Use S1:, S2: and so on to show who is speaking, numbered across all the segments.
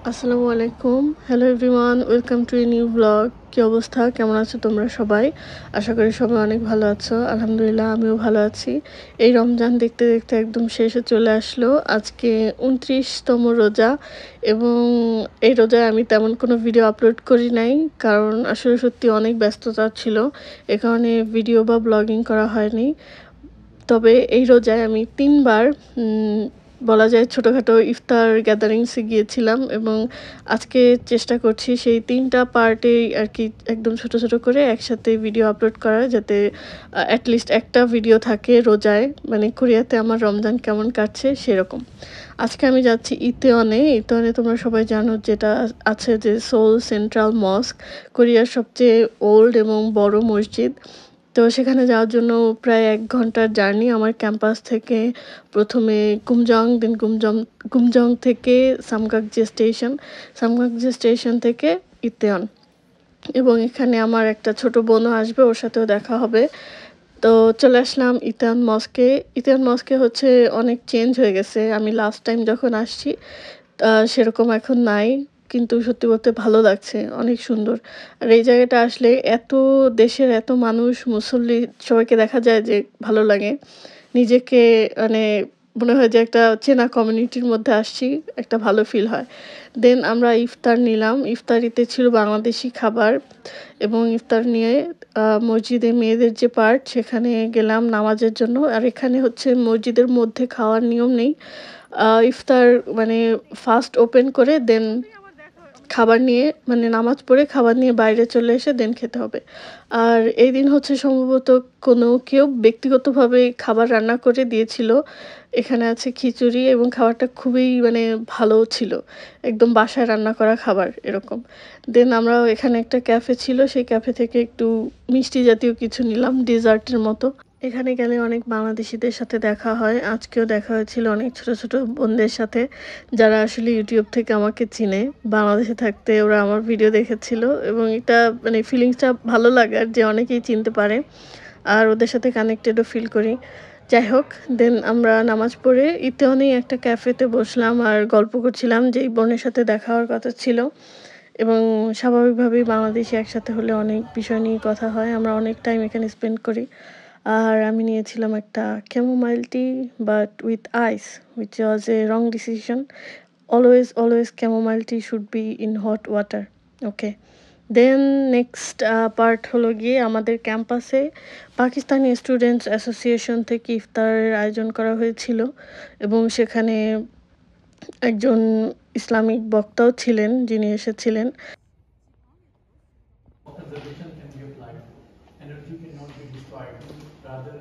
S1: আসসালামু আলাইকুম। Hello everyone, welcome to a new blog. কী অবস্থা, কেমন আছো তোমরা সবাই? আশা করি সবাই অনেক ভালো আছো। আলহামদুলিল্লাহ আমিও ভালো আছি। এই রমজান দেখতে দেখতে একদম শেষে চলে আসলো। আজকে ২৯তম রোজা এবং এই রোজায় আমি তেমন কোনো ভিডিও আপলোড করি নাই, কারণ আসলে সত্যি অনেক ব্যস্ততা ছিল। এ কারণে ভিডিও বা ব্লগিং করা হয়নি। তবে এই রোজায় আমি ৩ বার বলা যায় ছোটোখাটো ইফতার গ্যাদারিংসে গিয়েছিলাম এবং আজকে চেষ্টা করছি সেই ৩টা পার্টেই আরকি একদম ছোট, ছোট করে একসাথে ভিডিও আপলোড করার, যাতে এটলিস্ট একটা ভিডিও থাকে রোজায়, মানে কোরিয়াতে আমার রমজান কেমন কাটছে সেরকম। আজকে আমি যাচ্ছি ইতেওয়ানে। ইতেওয়ানে তোমরা সবাই জানো, যেটা আছে যে সোল সেন্ট্রাল মস্ক, কোরিয়ার সবচেয়ে ওল্ড এবং বড় মসজিদ। তো সেখানে যাওয়ার জন্য প্রায় ১ ঘন্টার জার্নি আমার ক্যাম্পাস থেকে। প্রথমে কুমজং, দেন কুমজং থেকে সামগাকজি স্টেশন থেকে ইত্তেওয়ান। এবং এখানে আমার একটা ছোট বোনও আসবে, ওর সাথেও দেখা হবে। তো চলে আসলাম ইত্তেওয়ান মস্কে। ইত্তেওয়ান মস্কে হচ্ছে অনেক চেঞ্জ হয়ে গেছে। আমি লাস্ট টাইম যখন আসছি সেরকম এখন নাই। কিন্তু সত্যি বলতে ভালো লাগছে, অনেক সুন্দর। আর এই জায়গাটা আসলে এত দেশের এত মানুষ, মুসল্লি সবাইকে দেখা যায় যে ভালো লাগে। নিজেকে মানে মনে হয় যে একটা চেনা কমিউনিটির মধ্যে আসছি, একটা ভালো ফিল হয়। দেন আমরা ইফতার নিলাম। ইফতারিতে ছিল বাংলাদেশি খাবার এবং ইফতার নিয়ে মসজিদে মেয়েদের যে পার্ট সেখানে গেলাম নামাজের জন্য। আর এখানে হচ্ছে মসজিদের মধ্যে খাওয়ার নিয়ম নেই। ইফতার মানে ফার্স্ট ওপেন করে দেন খাবার নিয়ে, মানে নামাজ পড়ে খাবার নিয়ে বাইরে চলে এসে দেন খেতে হবে। আর এই দিন হচ্ছে সম্ভবত কেউ ব্যক্তিগতভাবে খাবার রান্না করে দিয়েছিল। এখানে আছে খিচুড়ি এবং খাবারটা খুবই মানে ভালোও ছিল। একদম বাসায় রান্না করা খাবার এরকম। দেন আমরা এখানে একটা ক্যাফে ছিল, সেই ক্যাফে থেকে একটু মিষ্টি জাতীয় কিছু নিলাম, ডেজার্টের মতো। এখানে গেলে অনেক বাংলাদেশিদের সাথে দেখা হয়। আজকেও দেখা হয়েছিল অনেক ছোট, ছোট বোনদের সাথে, যারা আসলে ইউটিউব থেকে আমাকে চিনে। বাংলাদেশে থাকতে ওরা আমার ভিডিও দেখেছিল এবং এটা মানে ফিলিংসটা ভালো লাগার যে অনেকেই চিনতে পারে। আর ওদের সাথে কানেক্টেডও ফিল করি। যাই হোক, দেন আমরা নামাজ পড়ে ইত্তেওয়ানেই একটা ক্যাফেতে বসলাম আর গল্প করছিলাম, যেই বোনের সাথে দেখা হওয়ার কথা ছিল। এবং স্বাভাবিকভাবেই বাংলাদেশি একসাথে হলে অনেক বিষয় নিয়ে কথা হয়। আমরা অনেক টাইম এখানে স্পেন্ড করি। আর আমি নিয়েছিলাম একটা chamomile tea but with ice, which was a wrong decision. Always chamomile tea should be in hot water. Okay. Then next part হলো গিয়ে আমাদের ক্যাম্পাসে পাকিস্তানি স্টুডেন্টস অ্যাসোসিয়েশন থেকে ইফতারের আয়োজন করা হয়েছিল এবং সেখানে একজন ইসলামিক বক্তাও ছিলেন, যিনি এসেছিলেন।
S2: Conservation can be applied. Energy cannot be destroyed. Rather,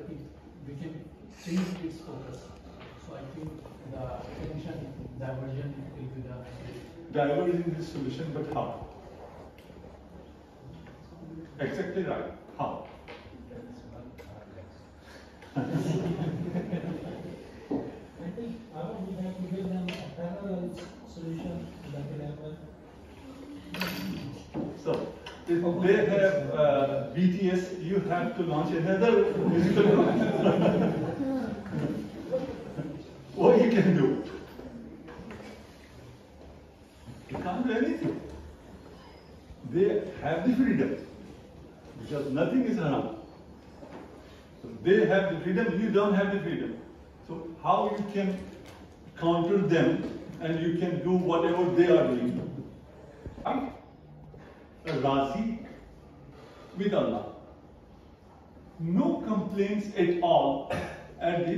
S2: we can change its focus. So I think the attention diversion will be the
S3: diverging the solution, but how? Exactly right. How?
S4: I think we have to give them a parallel solution that will happen.
S3: So, if they have BTS, you have to launch another musical group. What you can do? You can't do anything. They have the freedom because nothing is haram. So they have the freedom, you don't have the freedom. So how you can counter them and you can do whatever they are doing? Right? Razi with Allah. No complaints at all at the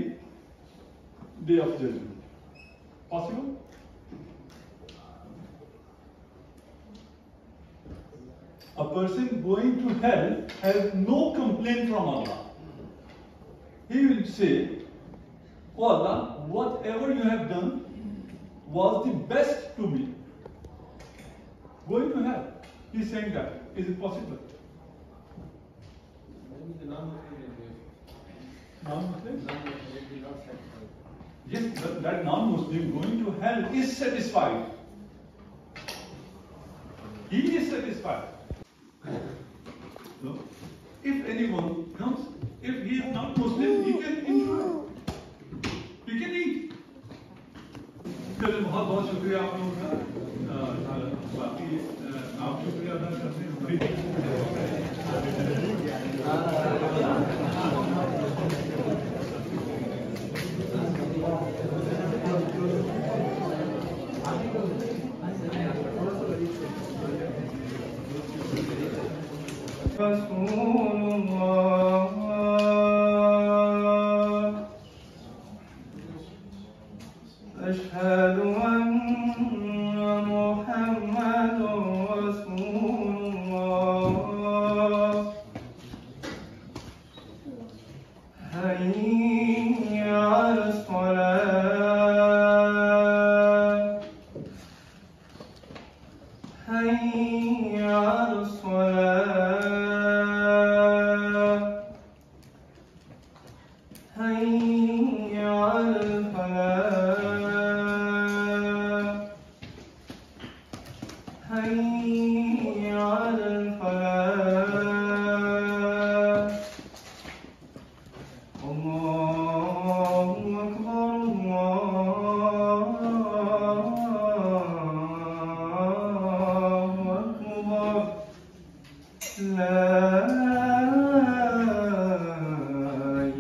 S3: day of judgment. Possible? A person going to hell has no complaint from Allah. He will say, "Oh Allah, whatever you have done was the best to me." Going to hell. He's saying that. Is it possible?
S4: Maybe the non-Muslim will be.
S3: Non-Muslim?
S4: Non-Muslim will be not satisfied.
S3: Yes, but that non-Muslim going to hell is satisfied. He is satisfied. So, if anyone comes, if he is not Muslim, he can enjoy. He can eat. चलिए बहुत बहुत शुक्रिया आप लोगों का
S5: رسول الله أشهد أن محمد رسول الله حي على الصلاة حي على الصلاة حي على الفلاح حي على الفلاح الله أكبر الله أكبر لا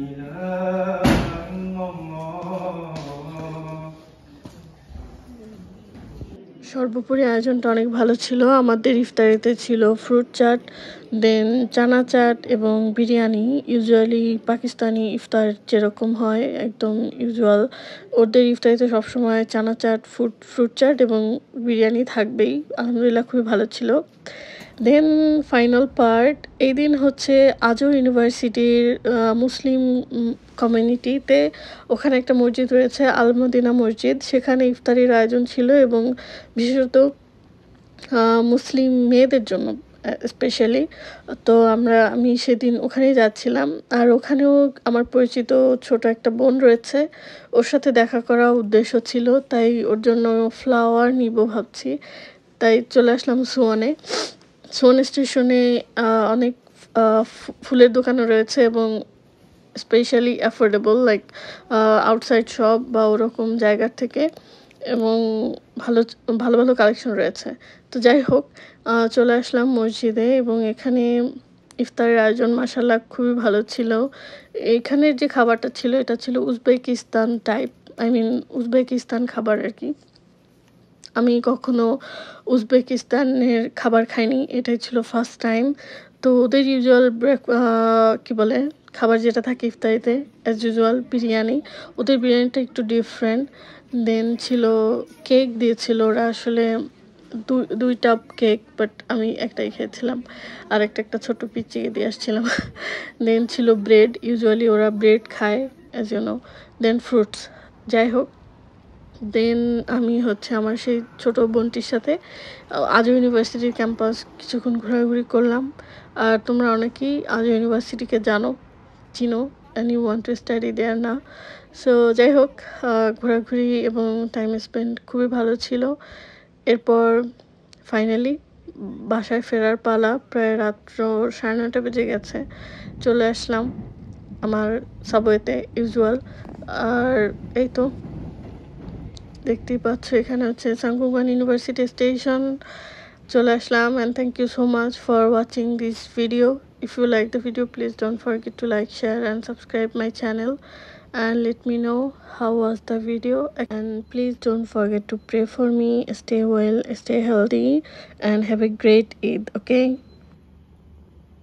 S5: إله إلا الله
S1: সর্বোপরি আয়োজনটা অনেক ভালো ছিল। আমাদের ইফতারিতে ছিল ফ্রুট চাট, দেন চানা চাট এবং বিরিয়ানি। ইউজুয়ালি পাকিস্তানি ইফতার যেরকম হয় একদম ইউজুয়াল, ওদের ইফতারিতে সবসময় চানা চাট, ফ্রুট চাট এবং বিরিয়ানি থাকবেই। আলহামদুলিল্লাহ খুবই ভালো ছিল। দেন ফাইনাল পার্ট, এই দিন হচ্ছে আজও ইউনিভার্সিটির মুসলিম কমিউনিটিতে ওখানে একটা মসজিদ রয়েছে, আল মদিনা মসজিদ, সেখানে ইফতারির আয়োজন ছিল এবং বিশেষত মুসলিম মেয়েদের জন্য স্পেশালি। তো আমি সেদিন ওখানেই যাচ্ছিলাম, আর ওখানেও আমার পরিচিত ছোট একটা বোন রয়েছে, ওর সাথে দেখা করার উদ্দেশ্য ছিল, তাই ওর জন্য ফ্লাওয়ার নিব ভাবছি। তাই চলে আসলাম সুওনে। সুওন স্টেশনে অনেক ফুলের দোকানও রয়েছে এবং specially affordable, like outside shop বা ওরকম জায়গার থেকে, এবং ভালো ভালো ভালো কালেকশন রয়েছে। তো যাই হোক, চলে আসলাম মসজিদে এবং এখানে ইফতারের আয়োজন মাশাআল্লাহ খুবই ভালো ছিল। এখানের যে খাবারটা ছিল এটা ছিল উজবেকিস্তান টাইপ, উজবেকিস্তান খাবার আর কি। আমি কখনো উজবেকিস্তানের খাবার খাইনি, এটাই ছিল ফার্স্ট টাইম। তো ওদের ইউজুয়াল কী বলে খাবার যেটা থাকে ইফতারিতে অ্যাজ ইউজুয়াল বিরিয়ানি, ওদের বিরিয়ানিটা একটু ডিফারেন্ট। দেন ছিল কেক দিয়েছিল ওরা, আসলে দুইটা কেক, বাট আমি একটাই খেয়েছিলাম, আর একটা ছোটো পিচিকে দিয়ে আসছিলাম। দেন ছিল ব্রেড, ইউজুয়ালি ওরা ব্রেড খায় as you know. Then fruits. যাই হোক, দেন আমি হচ্ছে আমার সেই ছোটো বোনটির সাথে আজও ইউনিভার্সিটির ক্যাম্পাস কিছুক্ষণ ঘোরাঘুরি করলাম। আর তোমরা অনেকেই আজও ইউনিভার্সিটিকে চিনো and you want to study there না। সো যাই হোক, ঘোরাঘুরি এবং টাইম স্পেন্ড খুবই ভালো ছিল। এরপর ফাইনালি বাসায় ফেরার পালা, প্রায় রাত্র 9:30 বেজে গেছে। চলে আসলাম আমার সাবওয়েতে ইউজুয়াল। আর এই তো দেখতেই পাচ্ছ এখানে হচ্ছে সাংকুগান ইউনিভার্সিটি স্টেশন। চলে আসলাম, and thank you so much for watching this video. If you like the video, please don't forget to like, share and subscribe my channel, and let me know how was the video, and please don't forget to pray for me. Stay well, stay healthy, and have a great Eid. Okay.